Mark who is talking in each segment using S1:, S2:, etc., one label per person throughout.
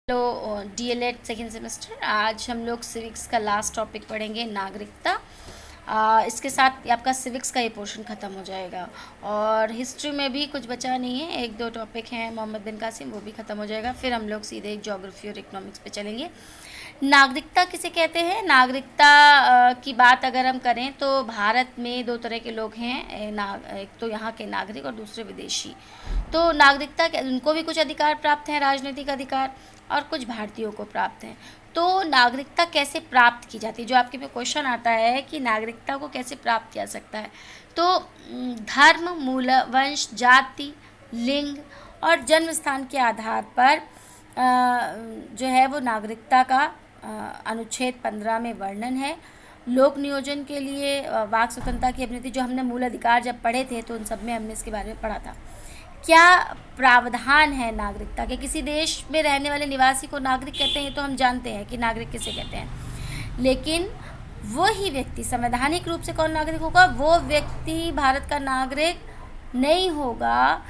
S1: Hello DElEd second semester. आज हम लोग सिविक्स का लास्ट टॉपिक पढ़ेंगे, नागरिकता। इसके साथ आपका सिविक्स का ये पोर्शन ख़त्म हो जाएगा और हिस्ट्री में भी कुछ बचा नहीं है, एक दो टॉपिक हैं मोहम्मद बिन कासिम, वो भी ख़त्म हो जाएगा। फिर हम लोग सीधे ज्योग्राफी और इकोनॉमिक्स पे चलेंगे। नागरिकता किसे कहते हैं? नागरिकता की बात अगर हम करें तो भारत में दो तरह के लोग हैं, एक तो यहाँ के नागरिक और दूसरे विदेशी। तो नागरिकता के उनको भी कुछ अधिकार प्राप्त हैं, राजनीतिक अधिकार, और कुछ भारतीयों को प्राप्त हैं। तो नागरिकता कैसे प्राप्त की जाती है, जो आपके पे क्वेश्चन आता है कि नागरिकता को कैसे प्राप्त किया सकता है, तो धर्म, मूल, वंश, जाति, लिंग और जन्म स्थान के आधार पर जो है वो नागरिकता का अनुच्छेद 15 में वर्णन है। लोक नियोजन के लिए वाक स्वतंत्रता की अभिनीति, जो हमने मूल अधिकार जब पढ़े थे तो उन सब में हमने इसके बारे में पढ़ा था। क्या प्रावधान है नागरिकता के? किसी देश में रहने वाले निवासी को नागरिक कहते हैं, तो हम जानते हैं कि नागरिक किसे कहते हैं। लेकिन वो ही व्यक्ति संवैधानिक रूप से कौन नागरिक होगा? वो व्यक्ति भारत का नागरिक नहीं होगा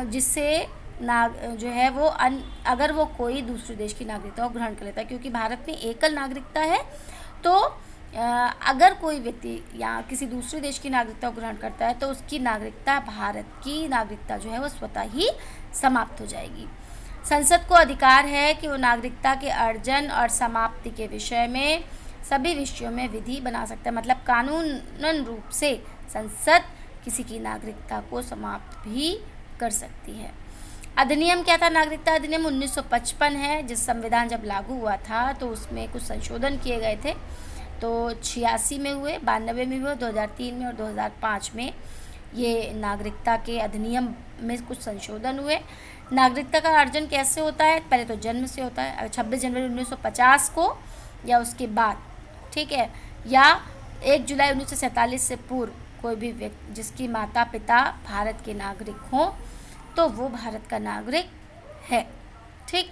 S1: जिससे जो है वो अगर वो कोई दूसरे देश की नागरिकता को ग्रहण कर लेता है, क्योंकि भारत में एकल नागरिकता है। तो अगर कोई व्यक्ति या किसी दूसरे देश की नागरिकता को ग्रहण करता है तो उसकी नागरिकता, भारत की नागरिकता जो है वो स्वतः ही समाप्त हो जाएगी। संसद को अधिकार है कि वो नागरिकता के अर्जन और समाप्ति के विषय में सभी विषयों में विधि बना सकता है। मतलब कानूनन रूप से संसद किसी की नागरिकता को समाप्त भी कर सकती है। अधिनियम क्या था? नागरिकता अधिनियम 1955 है। जिस संविधान जब लागू हुआ था तो उसमें कुछ संशोधन किए गए थे। तो 86 में हुए, 92 में हुए, 2003 में और 2005 में ये नागरिकता के अधिनियम में कुछ संशोधन हुए। नागरिकता का अर्जन कैसे होता है? पहले तो जन्म से होता है, 26 जनवरी 1950 को या उसके बाद, ठीक है, या 1 जुलाई 1947 से पूर्व कोई भी व्यक्ति जिसकी माता पिता भारत के नागरिक हों तो वो भारत का नागरिक है। ठीक,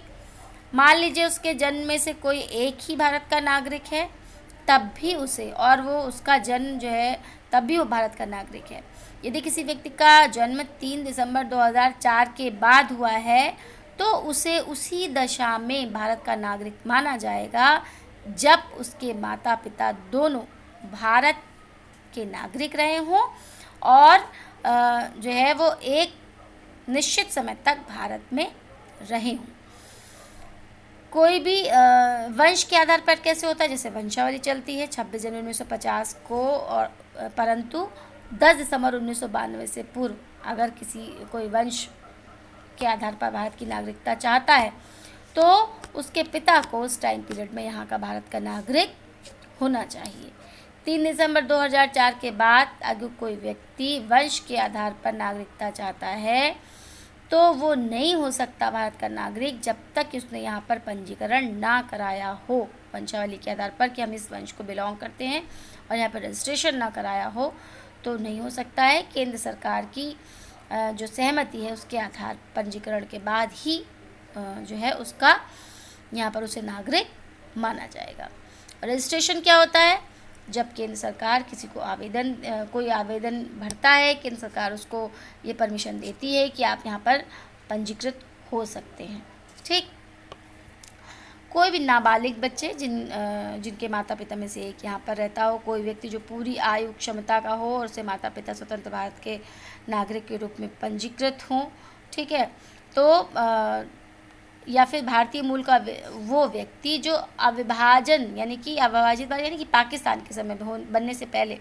S1: मान लीजिए उसके जन्म में से कोई एक ही भारत का नागरिक है, तब भी उसे, और वो उसका जन्म जो है तब भी वो भारत का नागरिक है। यदि किसी व्यक्ति का जन्म 3 दिसंबर 2004 के बाद हुआ है तो उसे उसी दशा में भारत का नागरिक माना जाएगा जब उसके माता पिता दोनों भारत के नागरिक रहे हों और जो है वो एक निश्चित समय तक भारत में रहे हों। कोई भी वंश के आधार पर कैसे होता है? जैसे वंशावली चलती है 26 जनवरी 1950 को, और परंतु 10 दिसंबर 1992 से पूर्व अगर कोई वंश के आधार पर भारत की नागरिकता चाहता है तो उसके पिता को उस टाइम पीरियड में यहाँ का भारत का नागरिक होना चाहिए। 3 दिसंबर 2004 के बाद अगर कोई व्यक्ति वंश के आधार पर नागरिकता चाहता है तो वो नहीं हो सकता भारत का नागरिक जब तक कि उसने यहाँ पर पंजीकरण ना कराया हो वंशावली के आधार पर कि हम इस वंश को बिलोंग करते हैं, और यहाँ पर रजिस्ट्रेशन ना कराया हो तो नहीं हो सकता है। केंद्र सरकार की जो सहमति है उसके आधार पंजीकरण के बाद ही जो है उसका यहाँ पर उसे नागरिक माना जाएगा। रजिस्ट्रेशन क्या होता है? जब केंद्र सरकार किसी को कोई आवेदन भरता है, केंद्र सरकार उसको ये परमिशन देती है कि आप यहाँ पर पंजीकृत हो सकते हैं। ठीक, कोई भी नाबालिग बच्चे जिनके माता पिता में से एक यहाँ पर रहता हो, कोई व्यक्ति जो पूरी आयु क्षमता का हो और उसे माता पिता स्वतंत्र भारत के नागरिक के रूप में पंजीकृत हों, ठीक है, तो या फिर भारतीय मूल का वो व्यक्ति जो अविभाजन यानी कि अविभाजित भारत यानी कि पाकिस्तान के समय बनने से पहले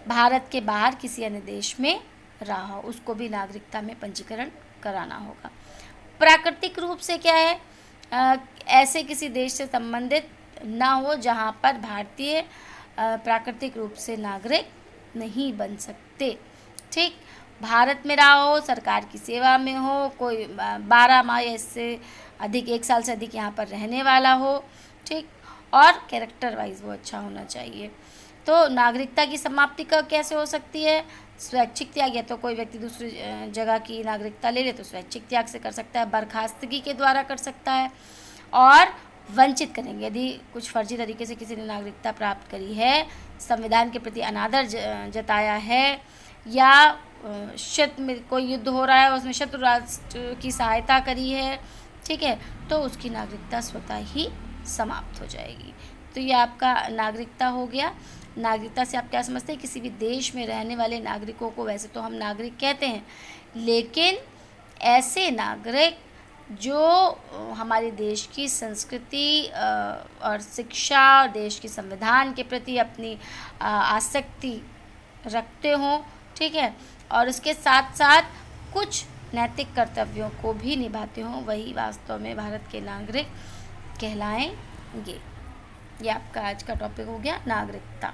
S1: भारत के बाहर किसी अन्य देश में रहा हो, उसको भी नागरिकता में पंजीकरण कराना होगा। प्राकृतिक रूप से क्या है? ऐसे किसी देश से संबंधित ना हो जहाँ पर भारतीय प्राकृतिक रूप से नागरिक नहीं बन सकते। ठीक, भारत में रहा हो, सरकार की सेवा में हो, कोई 12 माह या इससे अधिक, 1 साल से अधिक यहाँ पर रहने वाला हो, ठीक, और कैरेक्टर वाइज वो अच्छा होना चाहिए। तो नागरिकता की समाप्ति का कैसे हो सकती है? स्वैच्छिक त्याग, या तो कोई व्यक्ति दूसरी जगह की नागरिकता ले ले तो स्वैच्छिक त्याग से कर सकता है, बर्खास्तगी के द्वारा कर सकता है, और वंचित करेंगे यदि कुछ फर्जी तरीके से किसी ने नागरिकता प्राप्त करी है, संविधान के प्रति अनादर जताया है, या शत्रु में कोई युद्ध हो रहा है उसमें शत्रु राष्ट्र की सहायता करी है, ठीक है, तो उसकी नागरिकता स्वतः ही समाप्त हो जाएगी। तो ये आपका नागरिकता हो गया। नागरिकता से आप क्या समझते हैं? किसी भी देश में रहने वाले नागरिकों को वैसे तो हम नागरिक कहते हैं, लेकिन ऐसे नागरिक जो हमारे देश की संस्कृति और शिक्षा और देश के संविधान के प्रति अपनी आसक्ति रखते हों, ठीक है, और उसके साथ साथ कुछ नैतिक कर्तव्यों को भी निभाते हों, वही वास्तव में भारत के नागरिक कहलाएंगे। ये आपका आज का टॉपिक हो गया नागरिकता।